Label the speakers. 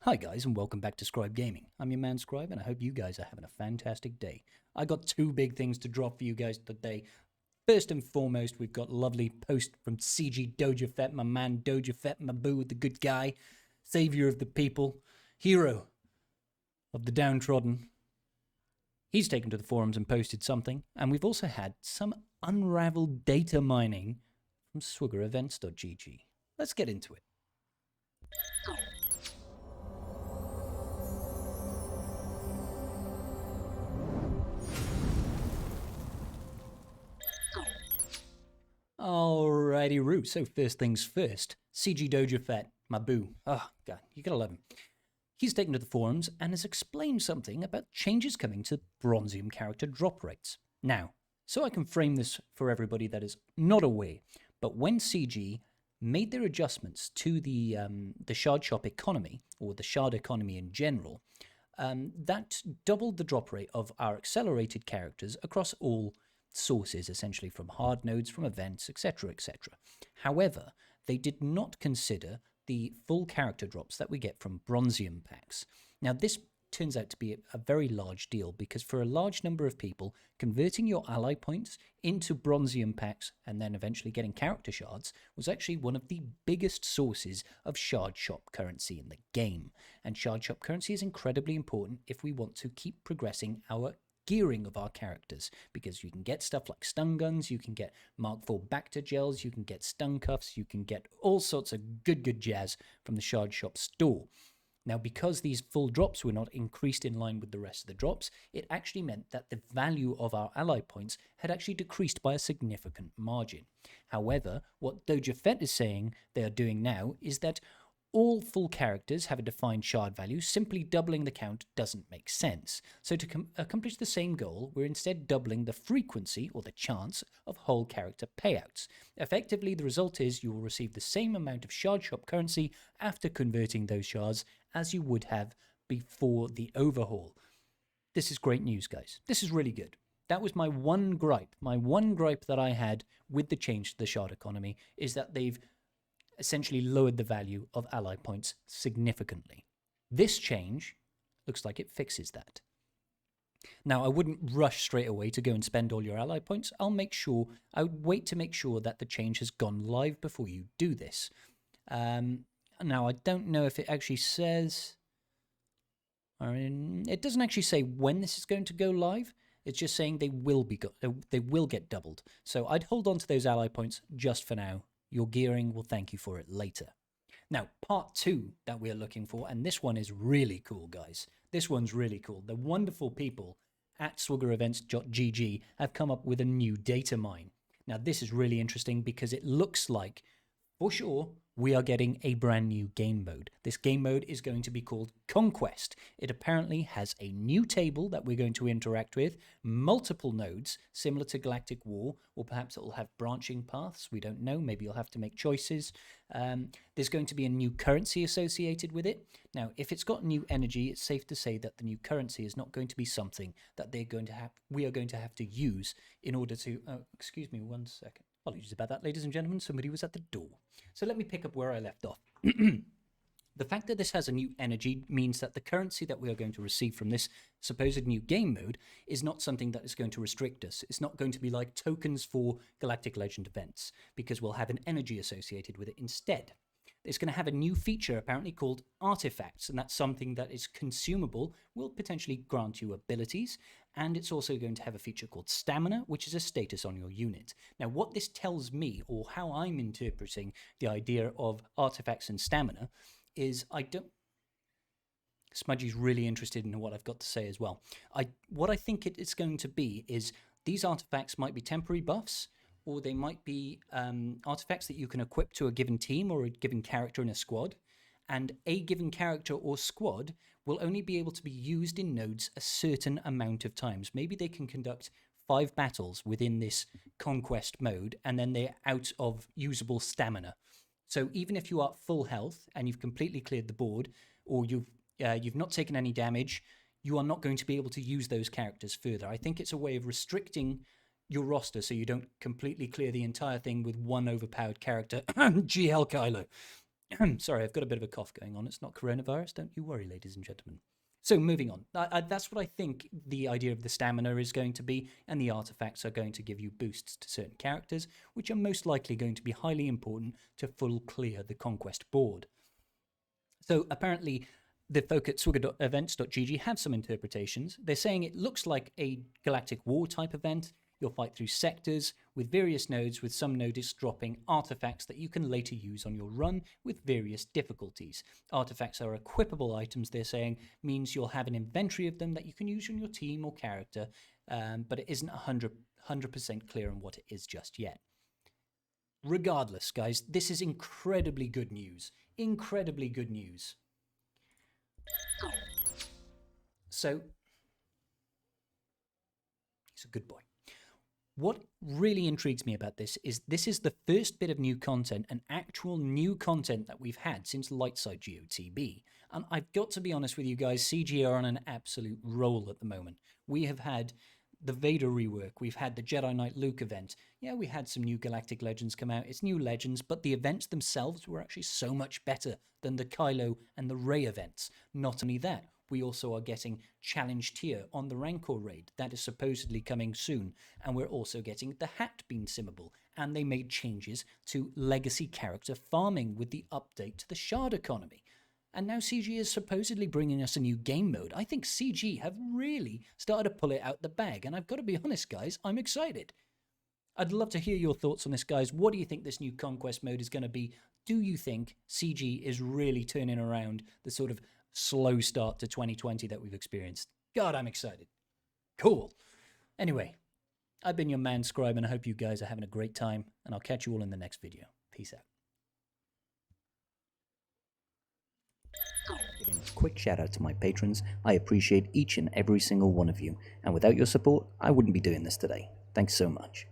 Speaker 1: Hi guys, and welcome back to Scrybe Gaming. I'm your man Scrybe, and I hope you guys are having a fantastic day. I got two big things to drop for you guys today. First and foremost, we've got lovely post from SWGoH, my man Dojafet, my boo, the good guy, savior of the people, hero of the downtrodden. He's taken to the forums and posted something, and we've also had some unraveled data mining from SWGoH. Let's get into it. Alrighty, Roo. So first things first, SWGoH, my boo. Oh, God, you gotta love him. He's taken to the forums and has explained something about changes coming to Bronzium character drop rates. Now, so I can frame this for everybody that is not aware, but when CG made their adjustments to the shard shop economy, or the shard economy in general, that doubled the drop rate of our accelerated characters across all sources, essentially from hard nodes, from events, etc., etc. However, they did not consider the full character drops that we get from Bronzium packs. Now, this turns out to be a very large deal because for a large number of people, converting your ally points into Bronzium packs and then eventually getting character shards was actually one of the biggest sources of shard shop currency in the game. And shard shop currency is incredibly important if we want to keep progressing our gearing of our characters, because you can get stuff like stun guns, you can get Mark IV Bacta gels, you can get stun cuffs, you can get all sorts of good jazz from the shard shop store. Now, because these full drops were not increased in line with the rest of the drops, it actually meant that the value of our ally points had actually decreased by a significant margin. However, what Dojafet is saying they are doing now is that all full characters have a defined shard value. Simply doubling the count doesn't make sense. So to accomplish the same goal, we're instead doubling the frequency or the chance of whole character payouts. Effectively, the result is you will receive the same amount of shard shop currency after converting those shards as you would have before the overhaul. This is great news, guys. This is really good. That was my one gripe. My one gripe that I had with the change to the shard economy is that they've essentially lowered the value of ally points significantly. This change looks like it fixes that. Now, I wouldn't rush straight away to go and spend all your ally points. I would wait to make sure that the change has gone live before you do this. Now, I don't know if it actually says... it doesn't actually say when this is going to go live. It's just saying they will get doubled. So I'd hold on to those ally points just for now. Your gearing will thank you for it later. Now, part 2 that we're looking for, and this one is really cool, guys. This one's really cool. The wonderful people at SWGoH have come up with a new data mine. Now, this is really interesting because it looks like, for sure, we are getting a brand new game mode. This game mode is going to be called Conquest. It apparently has a new table that we're going to interact with, multiple nodes, similar to Galactic War, or perhaps it will have branching paths. We don't know. Maybe you'll have to make choices. There's going to be a new currency associated with it. Now, if it's got new energy, it's safe to say that the new currency is not going to be something that we are going to have to use in order to... excuse me 1 second. Apologies about that, ladies and gentlemen. Somebody was at the door. So let me pick up where I left off. The fact that this has a new energy means that the currency that we are going to receive from this supposed new game mode is not something that is going to restrict us. It's not going to be like tokens for Galactic Legend events, because we'll have an energy associated with it instead. It's going to have a new feature apparently called artifacts, and that's something that is consumable, will potentially grant you abilities, and it's also going to have a feature called stamina, which is a status on your unit. Now, what this tells me, or how I'm interpreting the idea of artifacts and stamina, is Smudgy's really interested in what I've got to say as well. What I think it's going to be is these artifacts might be temporary buffs, or they might be artifacts that you can equip to a given team or a given character in a squad, and a given character or squad will only be able to be used in nodes a certain amount of times. Maybe they can conduct 5 battles within this conquest mode, and then they're out of usable stamina. So even if you are at full health and you've completely cleared the board, or you've not taken any damage, you are not going to be able to use those characters further. I think it's a way of restricting your roster so you don't completely clear the entire thing with one overpowered character. GL Kylo. Sorry, I've got a bit of a cough going on. It's not coronavirus. Don't you worry, ladies and gentlemen. So moving on. That's what I think the idea of the stamina is going to be, and the artifacts are going to give you boosts to certain characters, which are most likely going to be highly important to full clear the conquest board. So apparently the folk at SWGoH have some interpretations. They're saying it looks like a galactic war type event. You'll fight through sectors with various nodes, with some nodes dropping artifacts that you can later use on your run with various difficulties. Artifacts are equipable items, they're saying, means you'll have an inventory of them that you can use on your team or character, but it isn't 100% clear on what it is just yet. Regardless, guys, this is incredibly good news. Incredibly good news. So, he's a good boy. What really intrigues me about this is the first bit of new content, an actual new content that we've had since Lightside GOTB. And I've got to be honest with you guys, CG are on an absolute roll at the moment. We have had the Vader rework, we've had the Jedi Knight Luke event. Yeah, we had some new Galactic Legends come out. It's new Legends, but the events themselves were actually so much better than the Kylo and the Rey events. Not only that, we also are getting Challenge Tier on the Rancor raid. That is supposedly coming soon. And we're also getting the Hat Bean Simmable. And they made changes to legacy character farming with the update to the Shard economy. And now CG is supposedly bringing us a new game mode. I think CG have really started to pull it out the bag. And I've got to be honest, guys, I'm excited. I'd love to hear your thoughts on this, guys. What do you think this new Conquest mode is going to be? Do you think CG is really turning around the sort of slow start to 2020 that we've experienced? God, I'm excited. Cool. Anyway, I've been your man Scrybe, and I hope you guys are having a great time, and I'll catch you all in the next video. Peace out. Giving a quick shout out to my patrons. I appreciate each and every single one of you, and without your support, I wouldn't be doing this today. Thanks so much.